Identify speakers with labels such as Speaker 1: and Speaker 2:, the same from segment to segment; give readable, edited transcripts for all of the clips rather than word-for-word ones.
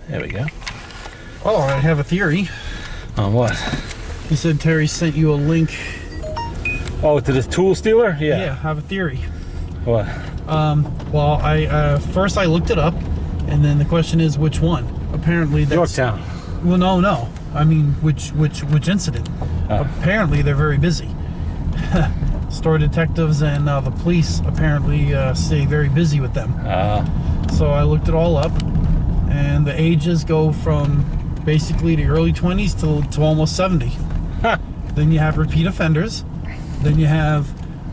Speaker 1: There we go.
Speaker 2: Oh, I have a theory.
Speaker 1: On what?
Speaker 2: He said Terry sent you a link.
Speaker 1: Oh, to this tool stealer? Yeah.
Speaker 2: Yeah, I have a theory.
Speaker 1: What?
Speaker 2: Well, I first I looked it up, and then the question is which one? Apparently that's
Speaker 1: Yorktown.
Speaker 2: Well, no. I mean, which incident? Apparently they're very busy. Store detectives and the police apparently stay very busy with them. So I looked it all up, and the ages go from basically the early 20s to almost 70.
Speaker 1: Huh.
Speaker 2: Then you have repeat offenders. Then you have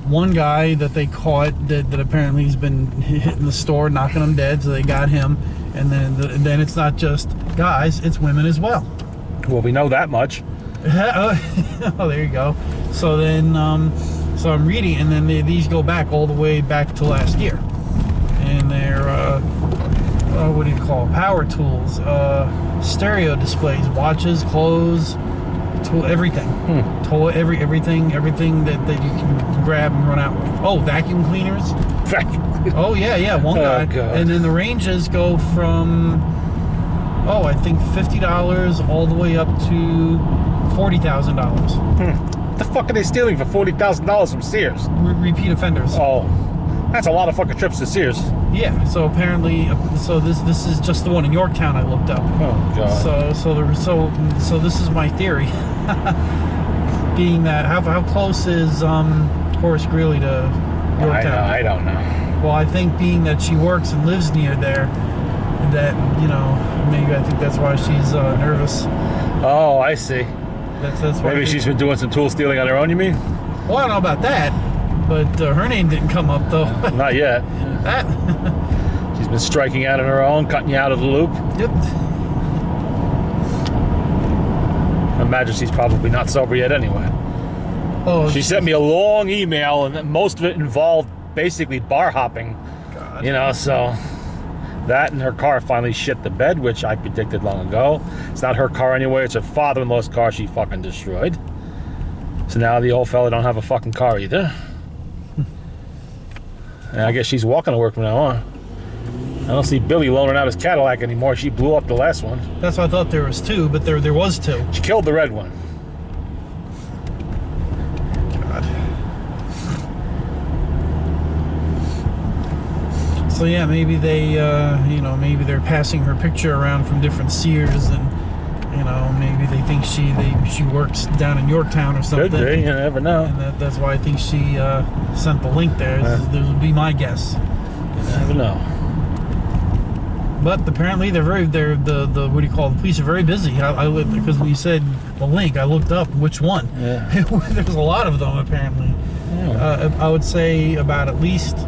Speaker 2: one guy that they caught that apparently has been hitting the store, knocking them dead, so they got him. And then it's not just guys, it's women as well.
Speaker 1: Well, we know that much.
Speaker 2: Oh, there you go. So then, so I'm reading, and then these go back all the way back to last year. And they're, what do you call it? Power tools, stereo displays, watches, clothes, everything. Everything that you can grab and run out with. Oh, vacuum cleaners. Oh yeah, one guy.
Speaker 1: God.
Speaker 2: And then the ranges go from, I think $50 all the way up to $40,000.
Speaker 1: What the fuck are they stealing for $40,000 from Sears?
Speaker 2: Repeat offenders.
Speaker 1: Oh, that's a lot of fucking trips to Sears.
Speaker 2: Yeah. So apparently, this is just the one in Yorktown I looked up.
Speaker 1: Oh God.
Speaker 2: So this is my theory. Being that how close is Horace Greeley to Yorktown?
Speaker 1: I don't know.
Speaker 2: Well, I think being that she works and lives near there, that maybe I think that's why she's nervous.
Speaker 1: Oh, I see.
Speaker 2: That's why.
Speaker 1: Maybe she's been doing some tool stealing on her own, you mean?
Speaker 2: Well, I don't know about that, but her name didn't come up though.
Speaker 1: Not yet.
Speaker 2: That.
Speaker 1: She's been striking out on her own, cutting you out of the loop.
Speaker 2: Yep.
Speaker 1: I imagine she's probably not sober yet anyway.
Speaker 2: Oh,
Speaker 1: She sent me a long email, and most of it involved basically bar hopping.
Speaker 2: God.
Speaker 1: So that and her car finally shit the bed, which I predicted long ago. It's not her car anyway, it's her father-in-law's car she fucking destroyed. So now the old fella don't have a fucking car either. And I guess she's walking to work from now on. I don't see Billy loaning out his Cadillac anymore. She blew up the last one.
Speaker 2: That's why I thought there was two, but there was two.
Speaker 1: She killed the red one.
Speaker 2: God. So yeah, maybe they, maybe they're passing her picture around from different Sears, and maybe they think she works down in Yorktown or something.
Speaker 1: Could be, you never know.
Speaker 2: And that's why I think she sent the link there. This would be my guess.
Speaker 1: You never know.
Speaker 2: But apparently the what do you call it? The police are very busy. Because when you said the link, I looked up which one.
Speaker 1: Yeah.
Speaker 2: There's a lot of them apparently.
Speaker 1: Yeah.
Speaker 2: I would say about at least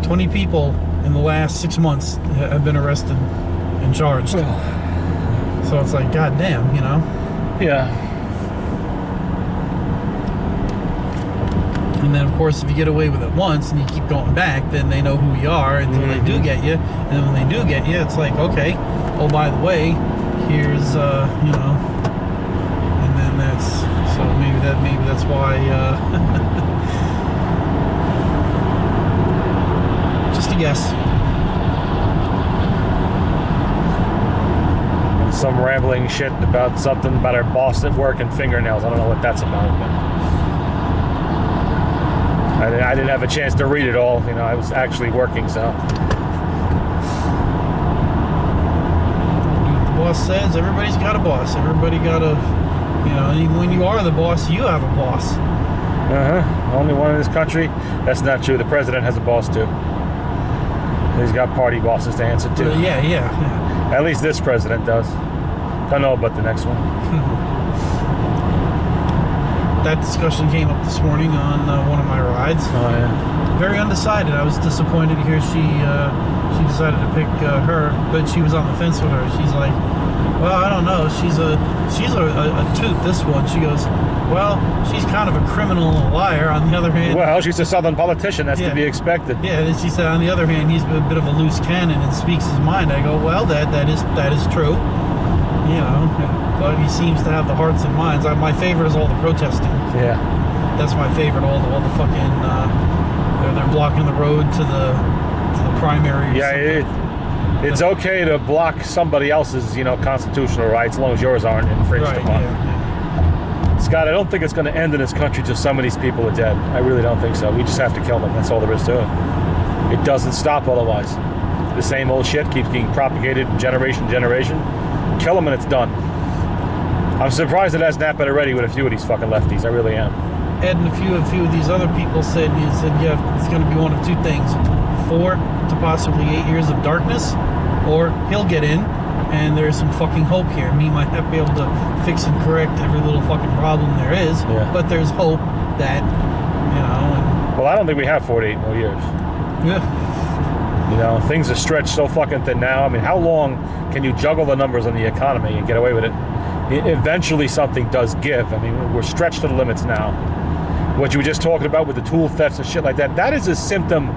Speaker 2: 20 people in the last 6 months have been arrested and charged. So it's like, goddamn,
Speaker 1: Yeah.
Speaker 2: And then, of course, if you get away with it once and you keep going back, then they know who you are until they do get you. And then when they do get you, it's like, okay, oh, by the way, here's, and then maybe that's why, just a guess.
Speaker 1: Some rambling shit about something about her boss at work and fingernails. I don't know what that's about, but I didn't have a chance to read it all. I was actually working, so.
Speaker 2: The boss says everybody's got a boss. Everybody got a, even when you are the boss, you have a boss.
Speaker 1: Only one in this country. That's not true. The president has a boss too. He's got party bosses to answer to.
Speaker 2: Yeah.
Speaker 1: At least this president does. Don't know about the next one.
Speaker 2: That discussion came up this morning on one of my rides.
Speaker 1: Oh yeah.
Speaker 2: Very undecided. I was disappointed to hear she decided to pick her, but she was on the fence with her. She's like, well, I don't know. She's a toot, this one. She goes, well, she's kind of a criminal and a liar. On the other hand,
Speaker 1: Well, she's a Southern politician. That's to be expected.
Speaker 2: Yeah, and she said, on the other hand, he's a bit of a loose cannon and speaks his mind. I go, well, that is true. But he seems to have the hearts and minds. My favorite is all the protesting.
Speaker 1: Yeah.
Speaker 2: That's my favorite. All the fucking they're blocking the road to the primary.
Speaker 1: Yeah, It's okay to block somebody else's, constitutional rights as long as yours aren't infringed
Speaker 2: Right,
Speaker 1: upon.
Speaker 2: yeah.
Speaker 1: Scott, I don't think it's going to end in this country till some of these people are dead. I really don't think so. We just have to kill them. That's all there is to it. It doesn't stop otherwise. The same old shit keeps being propagated generation to generation. Kill them and it's done. I'm surprised it hasn't happened already with a few of these fucking lefties. I really am.
Speaker 2: Ed and a few of these other people said, yeah, it's going to be one of two things: 4 to possibly 8 years of darkness, or he'll get in, and there's some fucking hope here. Me might not be able to fix and correct every little fucking problem there is, but there's hope that,
Speaker 1: Well, I don't think we have 4 to 8 more years.
Speaker 2: Yeah.
Speaker 1: Things are stretched so fucking thin now. I mean, how long can you juggle the numbers on the economy and get away with it? Eventually something does give. I mean, we're stretched to the limits now. What you were just talking about with the tool thefts and shit like that, that is a symptom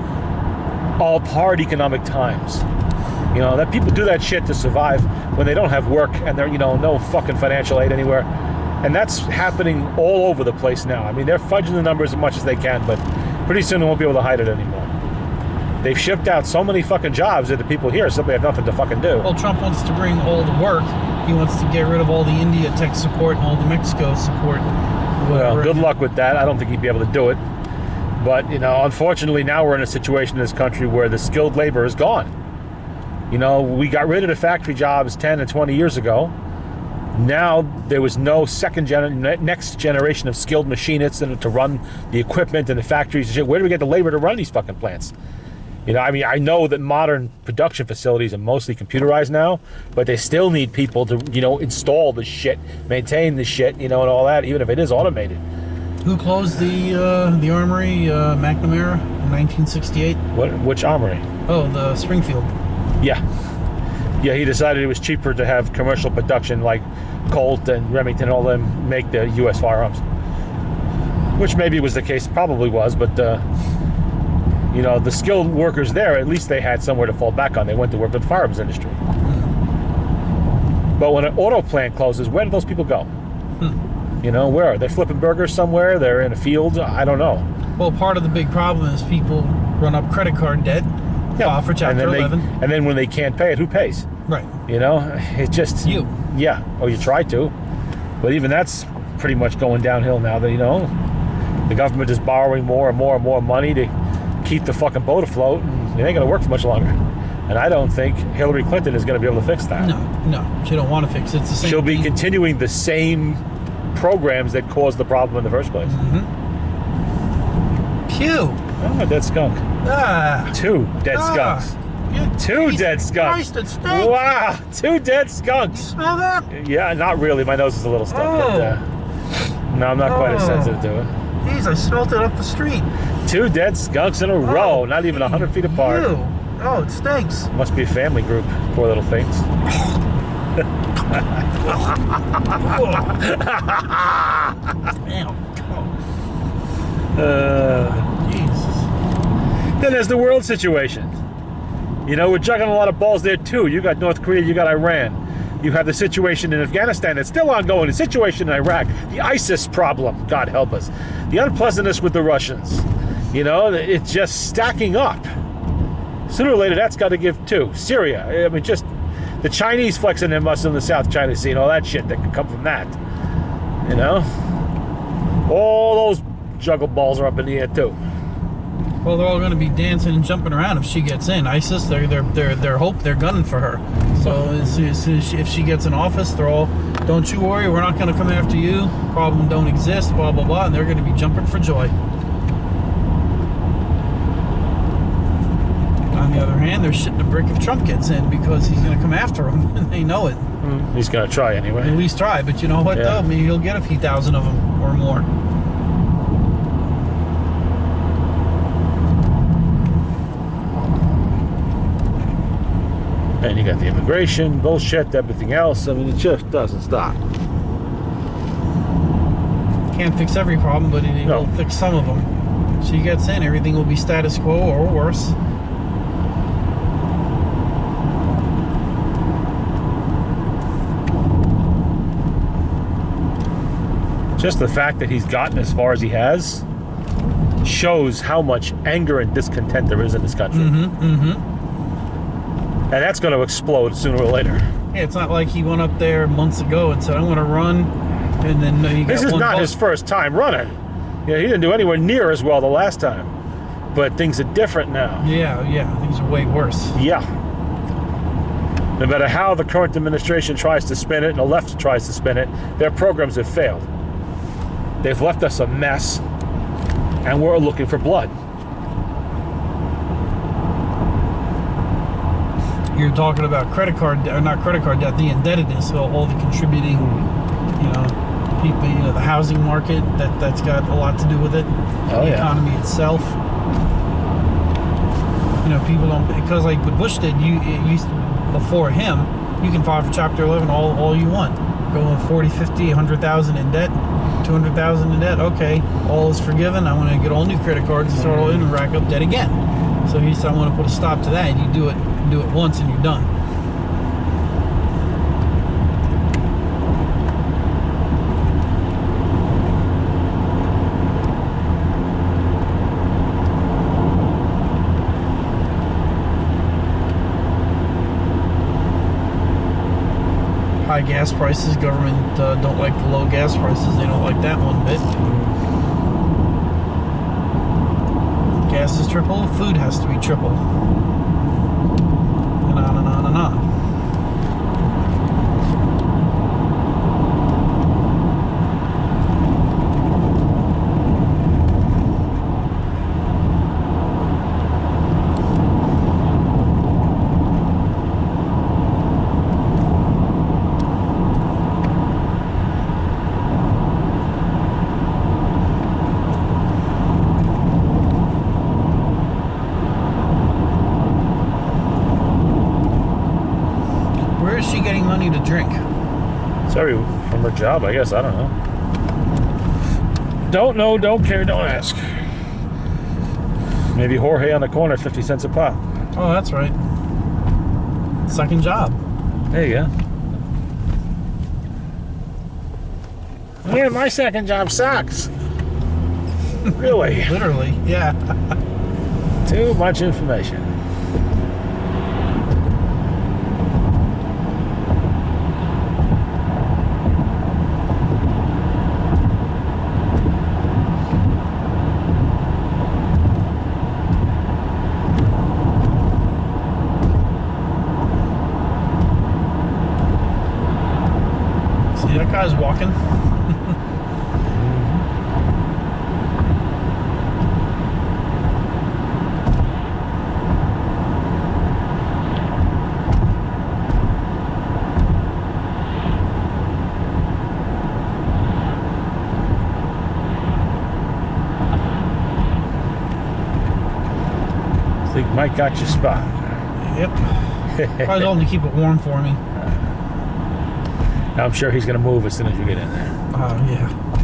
Speaker 1: of hard economic times. That people do that shit to survive when they don't have work and they're, no fucking financial aid anywhere. And that's happening all over the place now. I mean, they're fudging the numbers as much as they can, but pretty soon they won't be able to hide it anymore. They've shipped out so many fucking jobs that the people here simply have nothing to fucking do.
Speaker 2: Well, Trump wants to bring all the work. He wants to get rid of all the India tech support and all the Mexico support.
Speaker 1: Well, good luck with that. I don't think he'd be able to do it. But, unfortunately, now we're in a situation in this country where the skilled labor is gone. We got rid of the factory jobs 10 and 20 years ago. Now there was no next generation of skilled machinists to run the equipment and the factories and shit. Where do we get the labor to run these fucking plants? I know that modern production facilities are mostly computerized now, but they still need people to, install the shit, maintain the shit, and all that, even if it is automated.
Speaker 2: Who closed the armory, McNamara, in 1968?
Speaker 1: Which armory?
Speaker 2: Oh, the Springfield.
Speaker 1: Yeah. Yeah, he decided it was cheaper to have commercial production like Colt and Remington and all them make the U.S. firearms. Which maybe was the case, probably was, but, the skilled workers there, at least they had somewhere to fall back on. They went to work with the firearms industry. But when an auto plant closes, where do those people go? Where are they? Flipping burgers somewhere? They're in a field? I don't know.
Speaker 2: Well, part of the big problem is people run up credit card debt, file for Chapter 11.
Speaker 1: And then when they can't pay it, who pays?
Speaker 2: Right.
Speaker 1: It just...
Speaker 2: You.
Speaker 1: Yeah. Oh, you try to. But even that's pretty much going downhill now that, the government is borrowing more and more and more money to keep the fucking boat afloat, and it ain't going to work for much longer. And I don't think Hillary Clinton is going to be able to fix that.
Speaker 2: No. She don't want to fix it. It's the same
Speaker 1: She'll be
Speaker 2: thing.
Speaker 1: continuing the same programs that caused the problem in the first place.
Speaker 2: Pew.
Speaker 1: Oh, a dead skunk. 2 dead skunks.
Speaker 2: Yeah,
Speaker 1: 2 dead skunks.
Speaker 2: Christ, it stinks.
Speaker 1: Wow, 2 dead skunks.
Speaker 2: Smell that?
Speaker 1: Yeah, not really. My nose is a little stuffed. But, no, I'm not quite as sensitive to it.
Speaker 2: Jeez, I smelt it up the street.
Speaker 1: 2 dead skunks in a row, not even 100 feet apart.
Speaker 2: Ew. Oh, it stinks.
Speaker 1: Must be a family group, poor little things.
Speaker 2: Damn.
Speaker 1: Jesus. Then there's the world situation. We're juggling a lot of balls there too. You got North Korea, you got Iran. You have the situation in Afghanistan that's still ongoing, the situation in Iraq, the ISIS problem, God help us. The unpleasantness with the Russians. It's just stacking up. Sooner or later, that's got to give too. Syria, I mean, just the Chinese flexing their muscle in the South China Sea and all that shit that could come from that. All those juggle balls are up in the air too.
Speaker 2: Well, they're all going to be dancing and jumping around if she gets in. ISIS, they're gunning for her. So if she gets in office, they're all, don't you worry, we're not going to come after you. Problem don't exist, blah, blah, blah. And they're going to be jumping for joy. On the other hand, they're shitting a brick if Trump gets in because he's going to come after them. And they know it.
Speaker 1: He's going to try anyway.
Speaker 2: At least try. But you know what, though? Maybe he'll get a few thousand of them or more.
Speaker 1: And you got the immigration, bullshit, everything else. I mean, it just doesn't stop.
Speaker 2: Can't fix every problem, but he'll fix some of them. She gets in, everything will be status quo or worse.
Speaker 1: Just the fact that he's gotten as far as he has shows how much anger and discontent there is in this country. And that's going to explode sooner or later.
Speaker 2: Yeah, it's not like he went up there months ago and said, I'm going to run, and then he got
Speaker 1: This is
Speaker 2: one
Speaker 1: not
Speaker 2: bus.
Speaker 1: his first time running. Yeah, he didn't do anywhere near as well the last time. But things are different now.
Speaker 2: Yeah, things are way worse.
Speaker 1: Yeah. No matter how the current administration tries to spin it and the left tries to spin it, their programs have failed. They've left us a mess, and we're looking for blood.
Speaker 2: You're talking about credit card, or not credit card debt, the indebtedness, so all the contributing, people, the housing market, that's got a lot to do with it.
Speaker 1: Oh,
Speaker 2: the
Speaker 1: yeah.
Speaker 2: economy itself. People don't, because like what Bush did, it used to, before him, you can file for Chapter 11 all you want. Go 40, 50, 100,000 in debt, 200,000 in debt. Okay, all is forgiven. I want to get all new credit cards and start all in and rack up debt again. So he said, I want to put a stop to that. And you do it once and you're done. High gas prices, government don't like the low gas prices. They don't like that one bit. Gas is triple, food has to be triple. And on and on and on. Where is she getting money to drink?
Speaker 1: Sorry, from her job, I guess. I don't know. Don't know, don't care, don't ask. Maybe Jorge on the corner, 50 cents a pop.
Speaker 2: Oh, that's right. Second job.
Speaker 1: There you go. Man, my second job sucks. Really?
Speaker 2: Literally, yeah.
Speaker 1: Too much information.
Speaker 2: See, that guy's walking.
Speaker 1: I think Mike got your spot.
Speaker 2: Yep. Probably told him to keep it warm for me.
Speaker 1: I'm sure he's going to move as soon as you get in there.
Speaker 2: Oh, yeah.